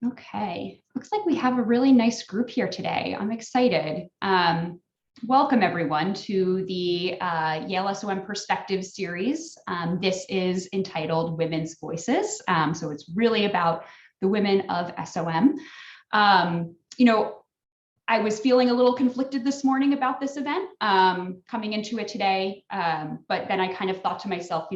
Okay, looks like we have a really nice group here today. I'm excited. Welcome everyone to the Yale SOM Perspective series. This is entitled Women's Voices. So it's really about the women of SOM. I was feeling a little conflicted this morning about this event coming into it today, but then I kind of thought to myself,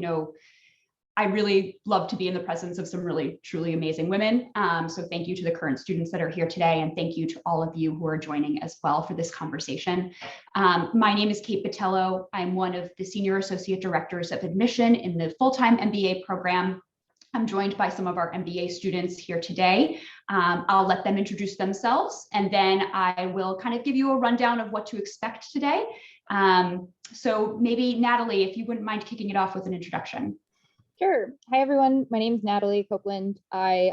I really love to be in the presence of some really, truly amazing women. So thank you to the current students that are here today, and thank you to all of you who are joining as well for this conversation. My name is Kate Botello. I'm one of the Senior Associate Directors of Admission in the full-time MBA program. I'm joined by some of our MBA students here today. I'll let them introduce themselves, and then I will kind of give you a rundown of what to expect today. So maybe Natalie, if you wouldn't mind kicking it off with an introduction. Sure. Hi, everyone. My name is Natalie Copeland. I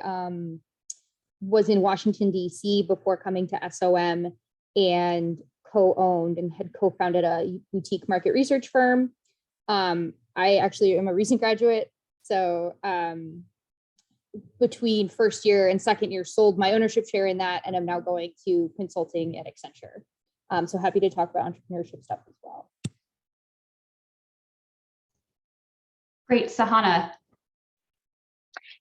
was in Washington, D.C. before coming to SOM and co-owned and had co-founded a boutique market research firm. I actually am a recent graduate. So between first year and second year, sold my ownership share in that, and I'm now going to consulting at Accenture. So happy to talk about entrepreneurship stuff as well. Great, Sahana.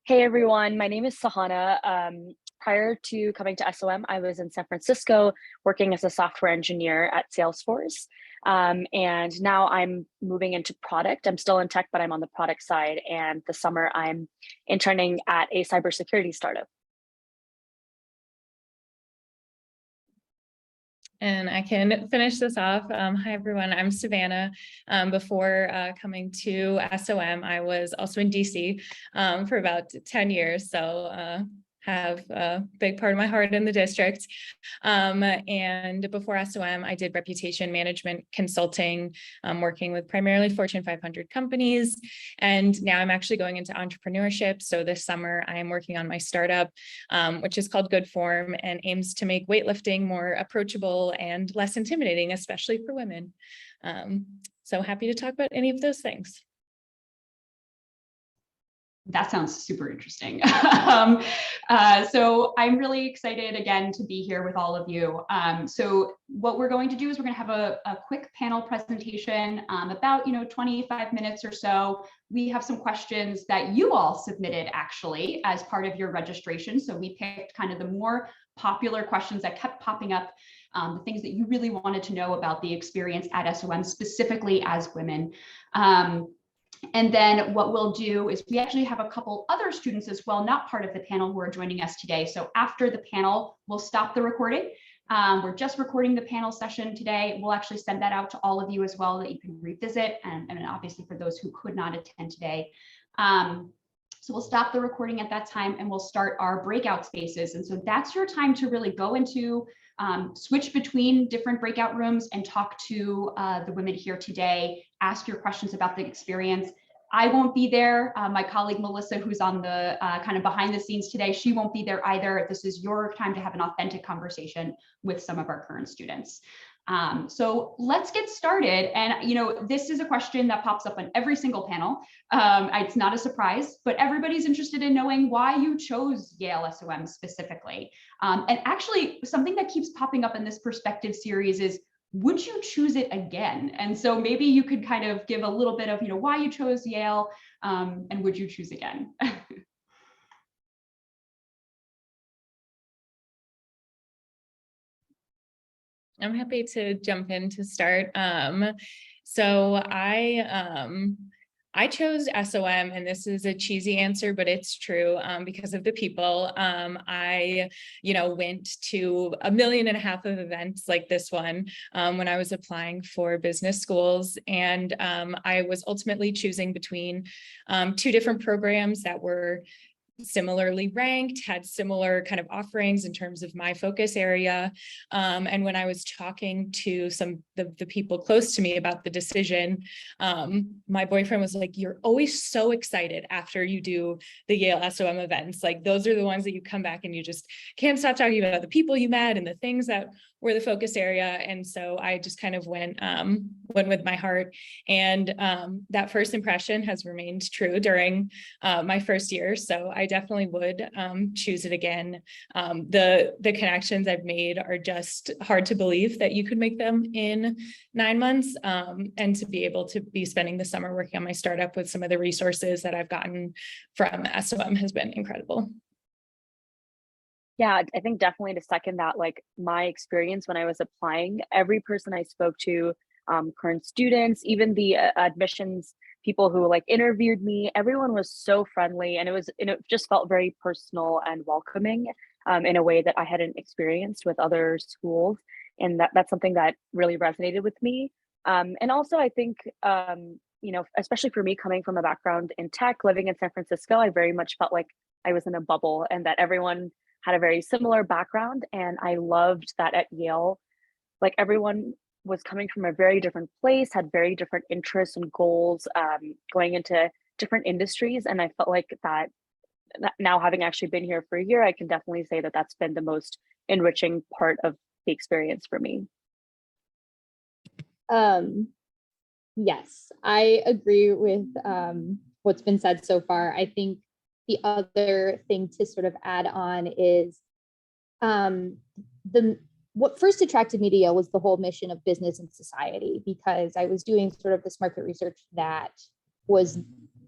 Hey everyone, my name is Sahana. Prior to coming to SOM, I was in San Francisco working as a software engineer at Salesforce. And now I'm moving into product. I'm still in tech, but I'm on the product side. And this summer I'm interning at a cybersecurity startup. And I can finish this off. Hi, everyone. I'm Savannah. Before coming to SOM, I was also in DC for about 10 years. So have a big part of my heart in the district. And before SOM, I did reputation management consulting, working with primarily Fortune 500 companies. And now I'm actually going into entrepreneurship. So this summer I am working on my startup, which is called Good Form, and aims to make weightlifting more approachable and less intimidating, especially for women. So happy to talk about any of those things. That sounds super interesting. So I'm really excited again to be here with all of you. So what we're going to do is we're going to have a quick panel presentation, about 25 minutes or so. We have some questions that you all submitted actually as part of your registration. So we picked kind of the more popular questions that kept popping up, the things that you really wanted to know about the experience at SOM, specifically as women. And then what we'll do is we actually have a couple other students as well, not part of the panel, who are joining us today. So after the panel, we'll stop the recording. We're just recording the panel session today. We'll actually send that out to all of you as well, that you can revisit, and obviously for those who could not attend today. So we'll stop the recording at that time and we'll start our breakout spaces. And so that's your time to really go into, switch between different breakout rooms and talk to the women here today, ask your questions about the experience. I won't be there. My colleague Melissa, who's on the kind of behind the scenes today, she won't be there either. This is your time to have an authentic conversation with some of our current students. So let's get started. And, this is a question that pops up on every single panel. It's not a surprise, but everybody's interested in knowing why you chose Yale SOM specifically. And actually, something that keeps popping up in this perspective series is, would you choose it again? And so maybe you could kind of give a little bit of, why you chose Yale, and would you choose again? I'm happy to jump in to start. So I chose SOM, and this is a cheesy answer, but it's true, because of the people. I, went to 1.5 million of events like this one when I was applying for business schools. And I was ultimately choosing between 2 different programs that were similarly ranked, had similar kind of offerings in terms of my focus area. And when I was talking to some of the people close to me about the decision, my boyfriend was like, "You're always so excited after you do the Yale SOM events. Like, those are the ones that you come back and you just can't stop talking about the people you met and the things that were the focus area." And so I just kind of went with my heart. And that first impression has remained true during my first year. So I definitely would choose it again. The connections I've made are just hard to believe that you could make them in 9 months, and to be able to be spending the summer working on my startup with some of the resources that I've gotten from SOM has been incredible. Yeah, I think definitely to second that, like my experience when I was applying, every person I spoke to, current students, even the admissions people who like interviewed me, everyone was so friendly, and it just felt very personal and welcoming, in a way that I hadn't experienced with other schools, and that's something that really resonated with me. And also, I think, especially for me coming from a background in tech, living in San Francisco, I very much felt like I was in a bubble, and that everyone had a very similar background. And I loved that at Yale, like everyone was coming from a very different place, had very different interests and goals, going into different industries. And I felt like that now, having actually been here for a year, I can definitely say that that's been the most enriching part of the experience for me. Yes, I agree with what's been said so far. I think the other thing to sort of add on is what first attracted me to Yale was the whole mission of business and society, because I was doing sort of this market research that was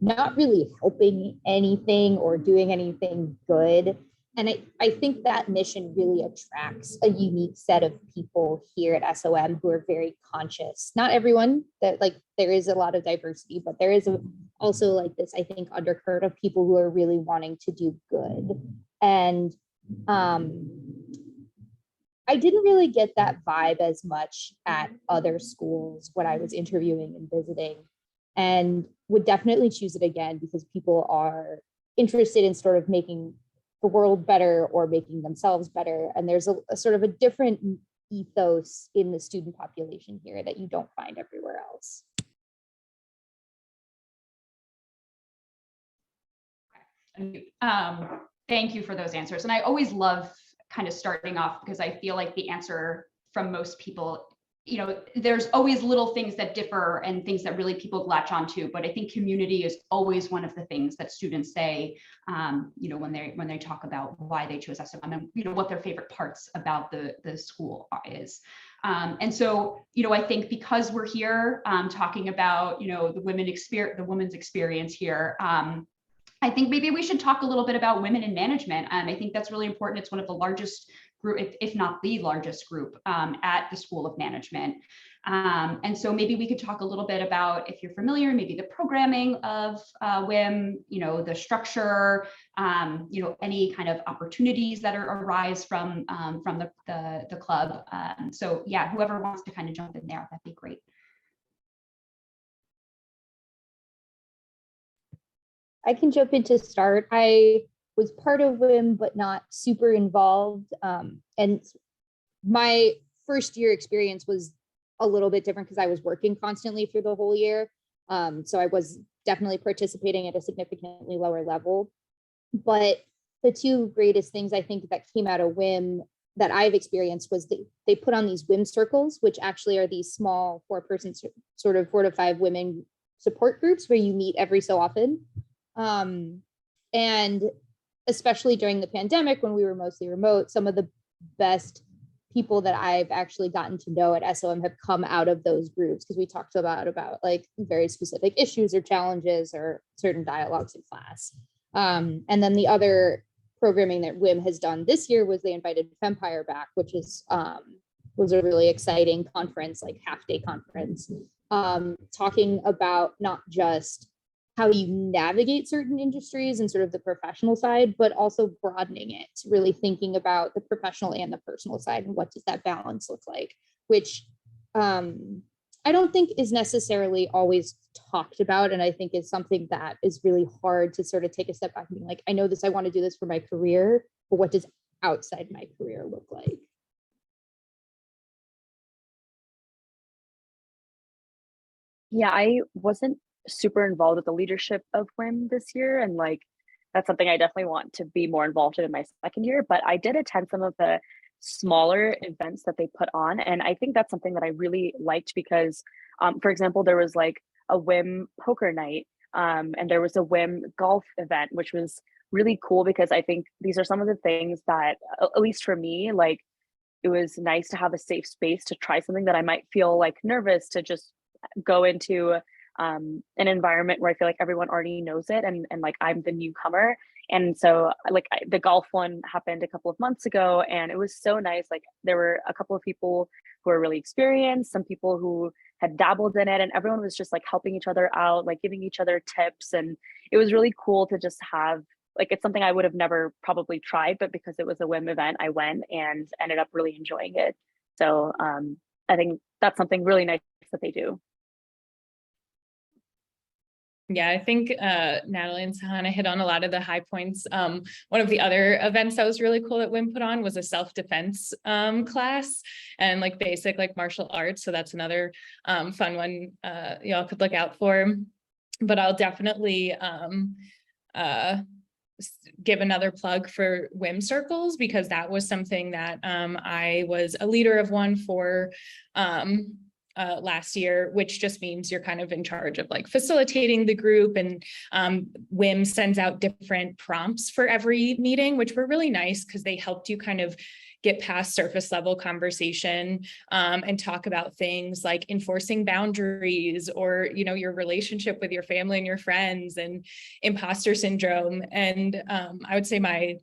not really helping anything or doing anything good. And I think that mission really attracts a unique set of people here at SOM who are very conscious. Not everyone, that like there is a lot of diversity, but there is also like this, I think, undercurrent of people who are really wanting to do good. And I didn't really get that vibe as much at other schools when I was interviewing and visiting, and would definitely choose it again because people are interested in sort of making the world better or making themselves better. And there's a sort of a different ethos in the student population here that you don't find everywhere else. Thank you for those answers. And I always love kind of starting off because I feel like the answer from most people, there's always little things that differ and things that really people latch onto. But I think community is always one of the things that students say, when they talk about why they chose SOM and what their favorite parts about the school is. And so, I think because we're here talking about, the women's experience here, I think maybe we should talk a little bit about women in management. I think that's really important. It's one of the largest group, if not the largest group at the School of Management. And so maybe we could talk a little bit about, if you're familiar, maybe the programming of WIM, the structure, any kind of opportunities that arise from the club. So yeah, whoever wants to kind of jump in there, that'd be great. I can jump in to start. I was part of WIM, but not super involved. And my first year experience was a little bit different because I was working constantly through the whole year. So I was definitely participating at a significantly lower level. But the two greatest things I think that came out of WIM that I've experienced was they put on these WIM circles, which actually are these small 4-person sort of 4 to 5 women support groups where you meet every so often. And especially during the pandemic, when we were mostly remote, some of the best people that I've actually gotten to know at SOM have come out of those groups, because we talked about like very specific issues or challenges or certain dialogues in class. And then the other programming that WIM has done this year was they invited Fempire back, which is was a really exciting conference, like half-day conference, talking about not just how you navigate certain industries and sort of the professional side, but also broadening it, really thinking about the professional and the personal side and what does that balance look like, which I don't think is necessarily always talked about. And I think is something that is really hard to sort of take a step back and be like, I know this, I want to do this for my career, but what does outside my career look like? Yeah, I wasn't super involved with the leadership of WIM this year, and like that's something I definitely want to be more involved in my second year. But I did attend some of the smaller events that they put on, and I think that's something that I really liked because, for example, there was like a WIM poker night, and there was a WIM golf event, which was really cool because I think these are some of the things that, at least for me, like it was nice to have a safe space to try something that I might feel like nervous to just go into an environment where I feel like everyone already knows it, and like I'm the newcomer. And so like the golf one happened a couple of months ago, and it was so nice. Like there were a couple of people who were really experienced, some people who had dabbled in it, and everyone was just like helping each other out, like giving each other tips. And it was really cool to just have, like, it's something I would have never probably tried, but because it was a whim event, I went and ended up really enjoying it. So I think that's something really nice that they do. Yeah, I think Natalie and Sahana hit on a lot of the high points. One of the other events that was really cool that WIM put on was a self-defense class and like basic like martial arts. So that's another fun one y'all could look out for. But I'll definitely give another plug for WIM circles, because that was something that I was a leader of one for last year, which just means you're kind of in charge of like facilitating the group, and WIM sends out different prompts for every meeting, which were really nice because they helped you kind of get past surface level conversation and talk about things like enforcing boundaries, or, you know, your relationship with your family and your friends, and imposter syndrome. And I would say my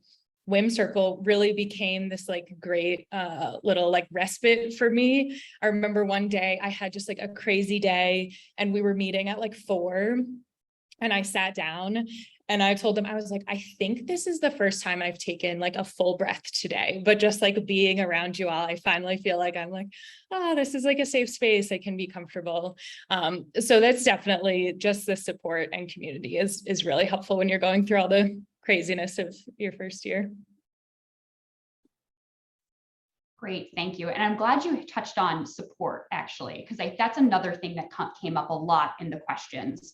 WIM circle really became this like great little like respite for me. I remember one day I had just like a crazy day, and we were meeting at like 4, and I sat down and I told them, I was like, I think this is the first time I've taken like a full breath today, but just like being around you all, I finally feel like I'm like, oh, this is like a safe space. I can be comfortable. So that's definitely just the support and community is really helpful when you're going through all the craziness of your first year. Great, thank you. And I'm glad you touched on support, actually, because that's another thing that came up a lot in the questions.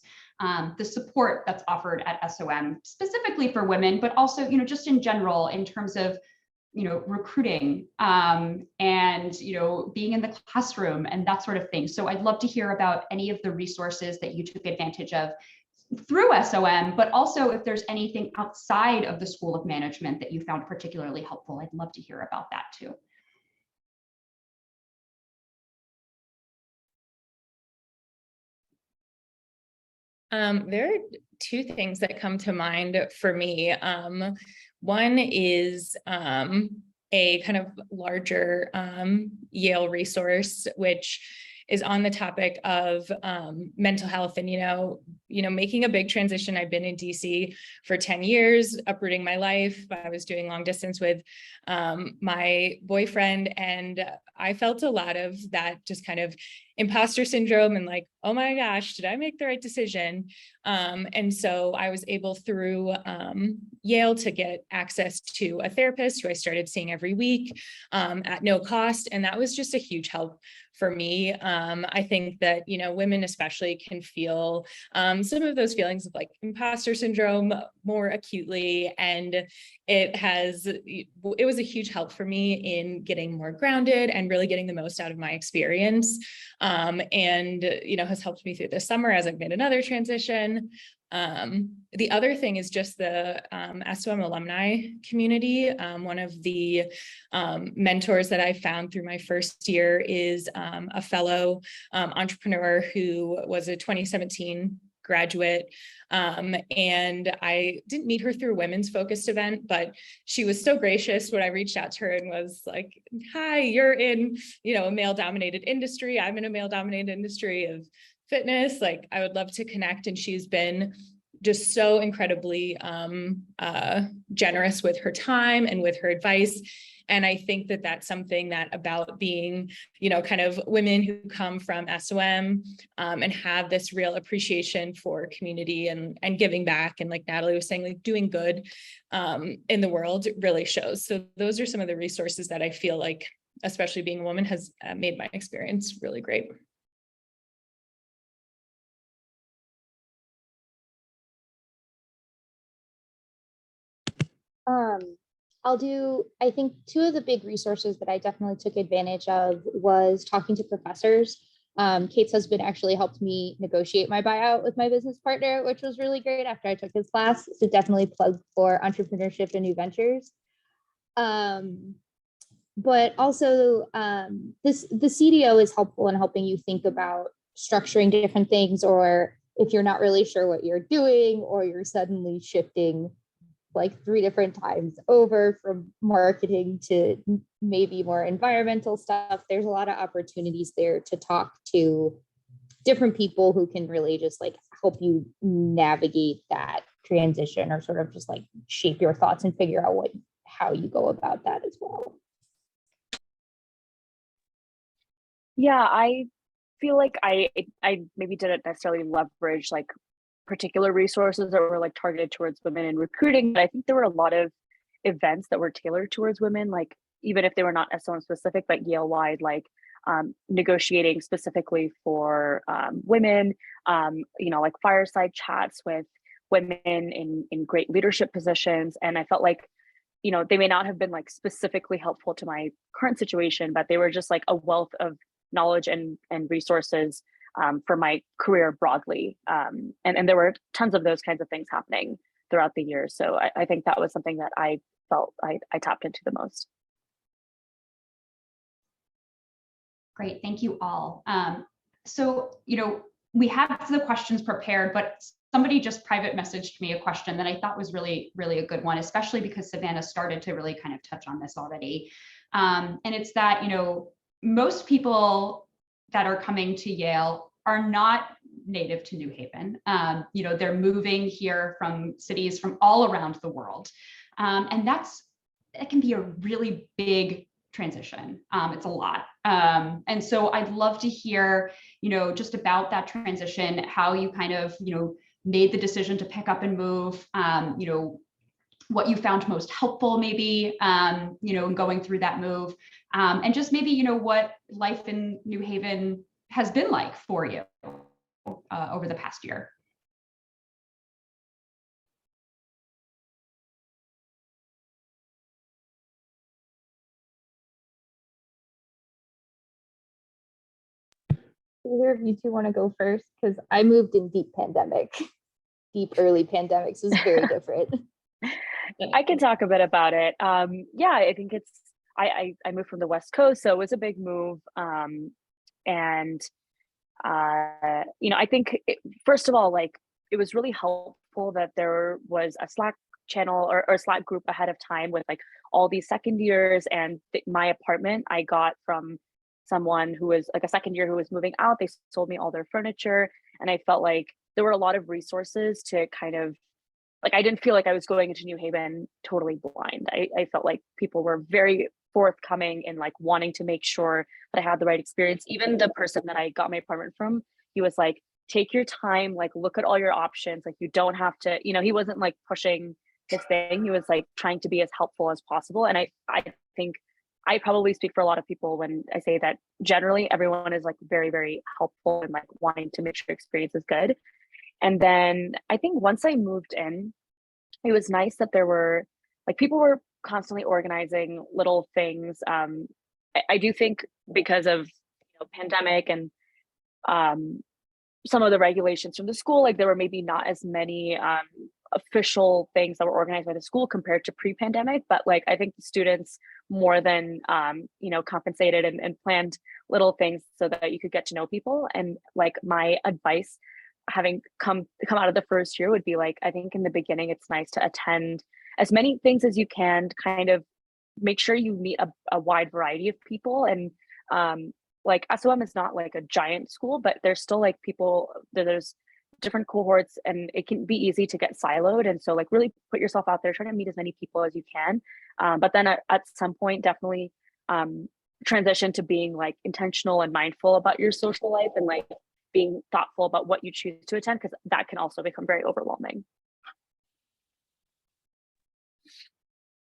The support that's offered at SOM, specifically for women, but also, you know, just in general, in terms of, you know, recruiting and, you know, being in the classroom and that sort of thing. So I'd love to hear about any of the resources that you took advantage of through SOM, but also if there's anything outside of the School of Management that you found particularly helpful. I'd love to hear about that too. There are 2 things that come to mind for me. One is a kind of larger Yale resource, which is on the topic of mental health and, you know, making a big transition. I've been in DC for 10 years, uprooting my life. I was doing long distance with my boyfriend, and I felt a lot of that just kind of imposter syndrome and like, oh my gosh, did I make the right decision? And so I was able through Yale to get access to a therapist who I started seeing every week at no cost. And that was just a huge help for me. I think that, you know, women especially can feel some of those feelings of like imposter syndrome more acutely. And it was a huge help for me in getting more grounded and really getting the most out of my experience. And, you know, has helped me through this summer as I've made another transition. The other thing is just the SOM alumni community. One of the mentors that I found through my first year is a fellow entrepreneur who was a 2017 graduate. And I didn't meet her through a women's focused event, but she was so gracious when I reached out to her and was like, hi, you're in, you know, a male dominated industry. I'm in a male dominated industry of fitness. Like, I would love to connect. And she's been just so incredibly generous with her time and with her advice. And I think that that's something that about being, you know, kind of women who come from SOM and have this real appreciation for community and giving back. And like Natalie was saying, like doing good in the world really shows. So those are some of the resources that I feel like, especially being a woman, has made my experience really great. I think 2 of the big resources that I definitely took advantage of was talking to professors. Kate's husband actually helped me negotiate my buyout with my business partner, which was really great after I took his class. So definitely plug for entrepreneurship and new ventures. But also the CDO is helpful in helping you think about structuring different things, or if you're not really sure what you're doing, or you're suddenly shifting like 3 different times over from marketing to maybe more environmental stuff. There's a lot of opportunities there to talk to different people who can really just like help you navigate that transition, or sort of just like shape your thoughts and figure out how you go about that as well. Yeah, I feel like I maybe didn't necessarily leverage like particular resources that were like targeted towards women in recruiting, but I think there were a lot of events that were tailored towards women, like even if they were not SOM specific, but Yale wide, like negotiating specifically for women, like fireside chats with women in great leadership positions. And I felt like, they may not have been like specifically helpful to my current situation, but they were just like a wealth of knowledge and resources for my career broadly. And there were tons of those kinds of things happening throughout the year. So I think that was something that I felt I tapped into the most. Great, thank you all. So, we have the questions prepared, but somebody just private messaged me a question that I thought was really, really a good one, especially because Savannah started to really kind of touch on this already. And it's that, most people that are coming to Yale are not native to New Haven. They're moving here from cities from all around the world. And that can be a really big transition. It's a lot. And so I'd love to hear, just about that transition, how you kind of, made the decision to pick up and move, what you found most helpful maybe, in going through that move, and just maybe, what life in New Haven has been like for you over the past year. Either of you two want to go first? Because I moved in deep early pandemic, so it's very different. I can talk a bit about it. Yeah, I think I moved from the West Coast, so it was a big move. And I think first of all, like it was really helpful that there was a Slack channel or Slack group ahead of time with like all these second years, and my apartment I got from someone who was like a second year who was moving out. They sold me all their furniture, and I felt like there were a lot of resources to kind of like, I didn't feel like I was going into New Haven totally blind. I felt like people were very forthcoming and like wanting to make sure that I had the right experience. Even the person that I got my apartment from, he was like, take your time, like look at all your options. Like you don't have to, he wasn't like pushing his thing. He was like trying to be as helpful as possible. And I think I probably speak for a lot of people when I say that generally everyone is like very, very helpful and like wanting to make sure experience is good. And then I think once I moved in, it was nice that there were like people were constantly organizing little things. I do think because of pandemic and some of the regulations from the school, like there were maybe not as many official things that were organized by the school compared to pre-pandemic, but like I think the students more than compensated and planned little things so that you could get to know people. And like my advice having come out of the first year would be like, I think in the beginning it's nice to attend as many things as you can to kind of make sure you meet a wide variety of people. And like SOM is not like a giant school, but there's still like people, there's different cohorts and it can be easy to get siloed. And so like really put yourself out there, try to meet as many people as you can. But then at some point, definitely transition to being like intentional and mindful about your social life and like being thoughtful about what you choose to attend, because that can also become very overwhelming.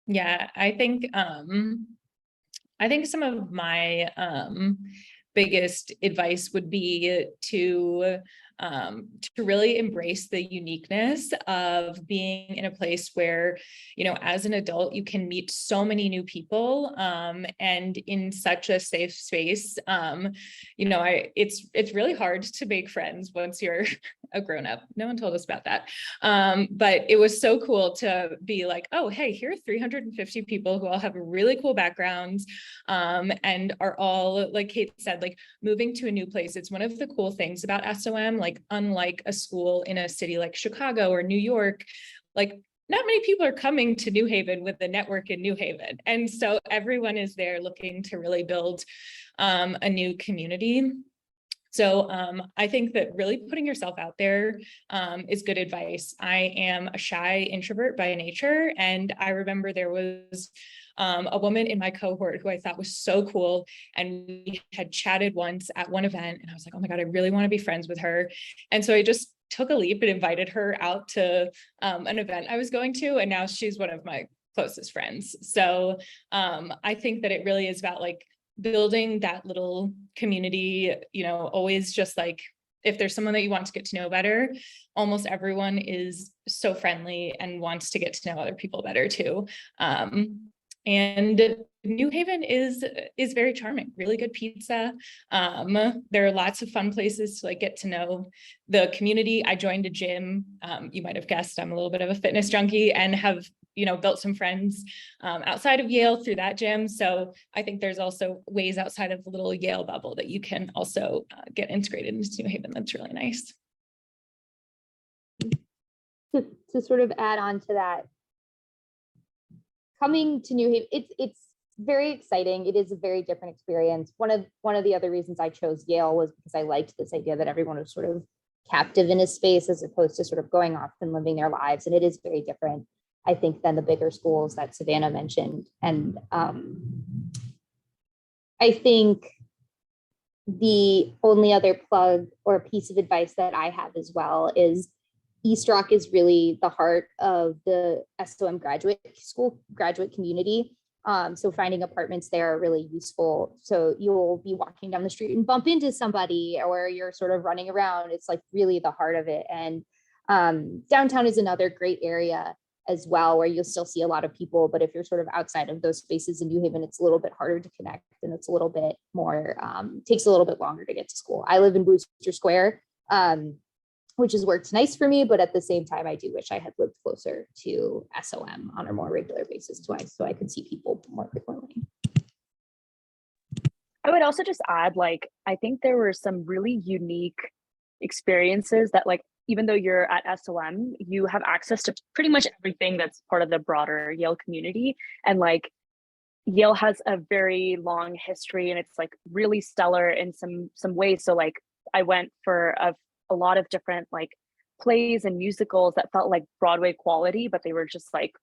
Yeah, I think some of my biggest advice would be to to really embrace the uniqueness of being in a place where, as an adult, you can meet so many new people, and in such a safe space. It's really hard to make friends once you're a grown-up. No one told us about that. But it was so cool to be like, oh, hey, here are 350 people who all have really cool backgrounds, and are all, like Kate said, like moving to a new place. It's one of the cool things about SOM, like unlike a school in a city like Chicago or New York, like not many people are coming to New Haven with the network in New Haven. And so everyone is there looking to really build a new community. So I think that really putting yourself out there is good advice. I am a shy introvert by nature, and I remember there was a woman in my cohort who I thought was so cool, and we had chatted once at one event, and I was like, oh my God, I really want to be friends with her. And so I just took a leap and invited her out to an event I was going to, and now she's one of my closest friends. So I think that it really is about like building that little community, always just like, if there's someone that you want to get to know better, almost everyone is so friendly and wants to get to know other people better too. And New Haven is very charming, really good pizza. There are lots of fun places to like get to know the community. I joined a gym. You might have guessed I'm a little bit of a fitness junkie, and have built some friends outside of Yale through that gym. So I think there's also ways outside of the little Yale bubble that you can also get integrated into New Haven. That's really nice. To sort of add on to that, coming to New Haven, it's very exciting. It is a very different experience. One of the other reasons I chose Yale was because I liked this idea that everyone was sort of captive in a space as opposed to sort of going off and living their lives. And it is very different, I think, than the bigger schools that Savannah mentioned. And I think the only other plug or piece of advice that I have as well is East Rock is really the heart of the SOM graduate community. So finding apartments there are really useful. So you'll be walking down the street and bump into somebody, or you're sort of running around. It's like really the heart of it. And downtown is another great area as well, where you'll still see a lot of people. But if you're sort of outside of those spaces in New Haven, it's a little bit harder to connect, and it's a little bit more, takes a little bit longer to get to school. I live in Brewster Square, which has worked nice for me, but at the same time, I do wish I had lived closer to SOM on a more regular basis so I could see people more frequently. I would also just add, like, I think there were some really unique experiences that, like, even though you're at SOM, you have access to pretty much everything that's part of the broader Yale community. And like, Yale has a very long history, and it's like really stellar in some ways. So like, I went for a lot of different like plays and musicals that felt like Broadway quality, but they were just like,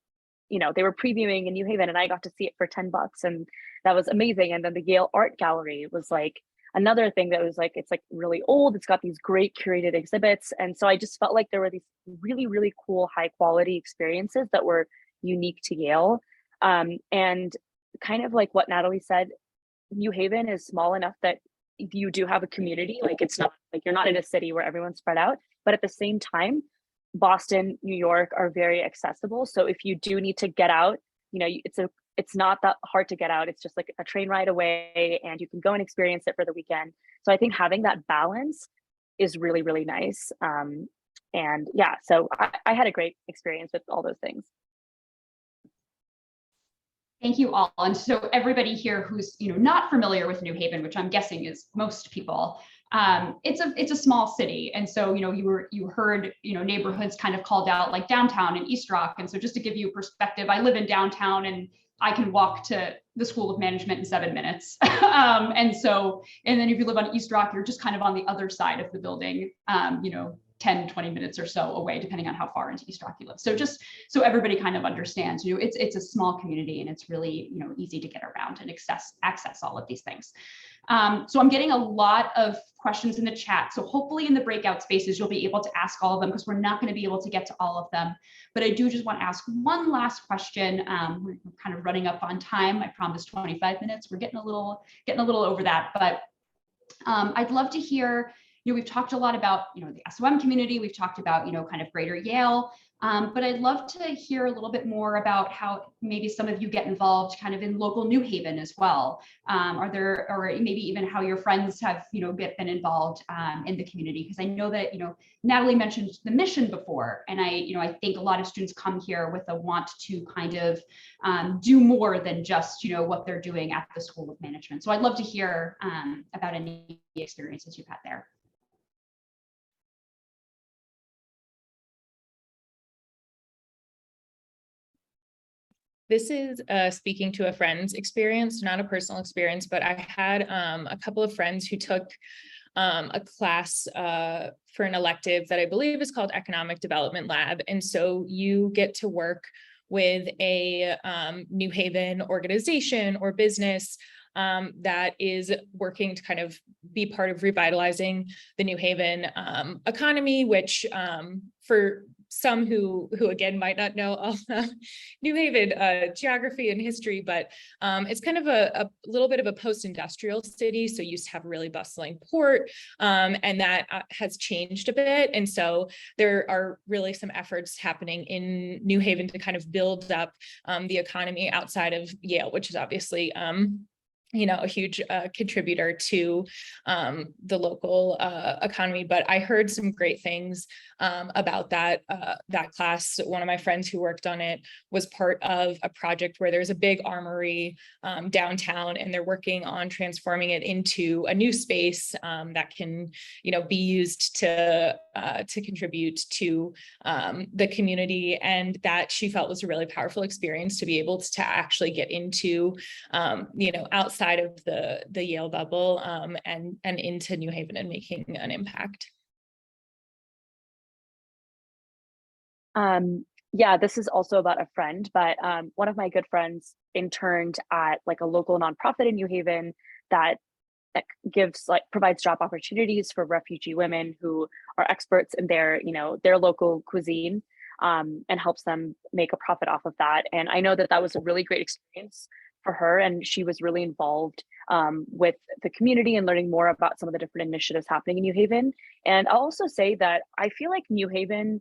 they were previewing in New Haven, and I got to see it for $10, and that was amazing. And then the Yale Art Gallery was like another thing that was like, it's like really old. It's got these great curated exhibits. And so I just felt like there were these really, really cool, high quality experiences that were unique to Yale. And kind of like what Natalie said, New Haven is small enough that you do have a community. Like, it's not like you're not in a city where everyone's spread out, but at the same time, Boston, New York are very accessible. So if you do need to get out, it's not that hard to get out. It's just like a train ride away, and you can go and experience it for the weekend. So I think having that balance is really, really nice. And yeah, so I had a great experience with all those things. Thank you all. And so everybody here who's not familiar with New Haven, which I'm guessing is most people, it's a small city. And so you heard neighborhoods kind of called out, like downtown and East Rock. And so just to give you perspective, I live in downtown, and I can walk to the School of Management in 7 minutes. And then if you live on East Rock, you're just kind of on the other side of the building, 10, 20 minutes or so away, depending on how far into East Rock you live. So just so everybody kind of understands, it's a small community, and it's really, easy to get around and access all of these things. So I'm getting a lot of questions in the chat. So hopefully in the breakout spaces, you'll be able to ask all of them, because we're not going to be able to get to all of them. But I do just want to ask one last question. We're kind of running up on time. I promised 25 minutes. We're getting a little over that, but I'd love to hear, we've talked a lot about, the SOM community, we've talked about, kind of greater Yale, but I'd love to hear a little bit more about how maybe some of you get involved kind of in local New Haven as well. Or maybe even how your friends have, been involved in the community, because I know that, Natalie mentioned the mission before, and I think a lot of students come here with a want to kind of do more than just, what they're doing at the School of Management. So I'd love to hear about any experiences you've had there. This is speaking to a friend's experience, not a personal experience, but I had a couple of friends who took a class for an elective that I believe is called Economic Development Lab. And so you get to work with a New Haven organization or business that is working to kind of be part of revitalizing the New Haven economy, which for some who again might not know all New Haven geography and history, but it's kind of a little bit of a post-industrial city. So used to have a really bustling port, and that has changed a bit. And so there are really some efforts happening in New Haven to kind of build up the economy outside of Yale, which is obviously a huge contributor to the local economy. But I heard some great things about that class. One of my friends who worked on it was part of a project where there's a big armory downtown, and they're working on transforming it into a new space that can, be used to contribute to the community. And that she felt was a really powerful experience to be able to actually get into, outside of the Yale bubble and into New Haven and making an impact. Yeah, this is also about a friend, but one of my good friends interned at like a local nonprofit in New Haven that provides job opportunities for refugee women who are experts in their local cuisine, and helps them make a profit off of that. And I know that was a really great experience for her, and she was really involved with the community and learning more about some of the different initiatives happening in New Haven. And I'll also say that I feel like New Haven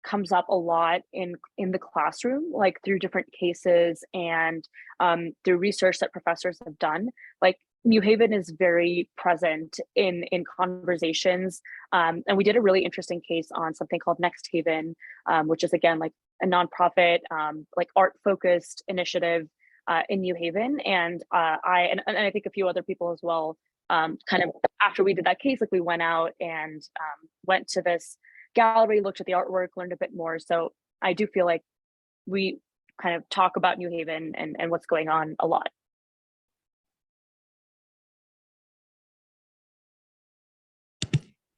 comes up a lot in the classroom, like through different cases and through research that professors have done. Like New Haven is very present in conversations, and we did a really interesting case on something called Next Haven, which is again like a nonprofit, like art-focused initiative in New Haven. And I think a few other people as well. Kind of after we did that case, like we went out and went to this gallery, looked at the artwork, learned a bit more. So I do feel like we kind of talk about New Haven and what's going on a lot.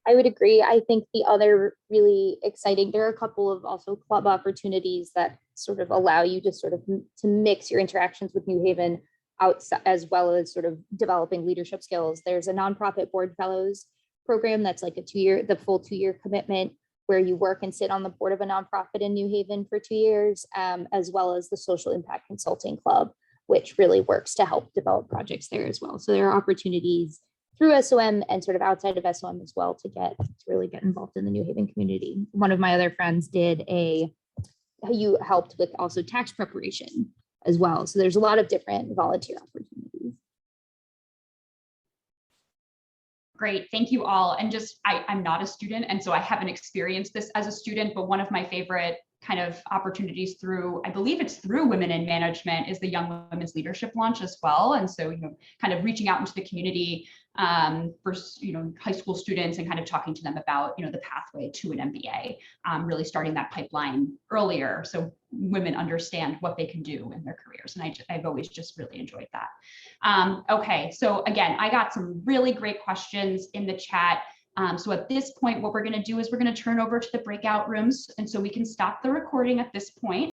I would agree. I think the other really exciting, there are a couple of also club opportunities that sort of allow you to sort of to mix your interactions with New Haven outside, as well as sort of developing leadership skills. There's a nonprofit board fellows program that's like the full 2-year commitment, where you work and sit on the board of a nonprofit in New Haven for 2 years, as well as the Social Impact Consulting Club, which really works to help develop projects there as well. So there are opportunities through SOM and sort of outside of SOM as well to really get involved in the New Haven community. One of my other friends you helped with also tax preparation as well. So there's a lot of different volunteer opportunities. Great, thank you all. And just, I'm not a student, and so I haven't experienced this as a student, but one of my favorite kind of opportunities through, I believe it's through Women in Management, is the Young Women's Leadership Launch as well. And so, kind of reaching out into the community for, high school students and kind of talking to them about, the pathway to an MBA, really starting that pipeline earlier so women understand what they can do in their careers. And I've always just really enjoyed that. Okay, so again, I got some really great questions in the chat. So at this point, what we're going to do is we're going to turn over to the breakout rooms. And so we can stop the recording at this point.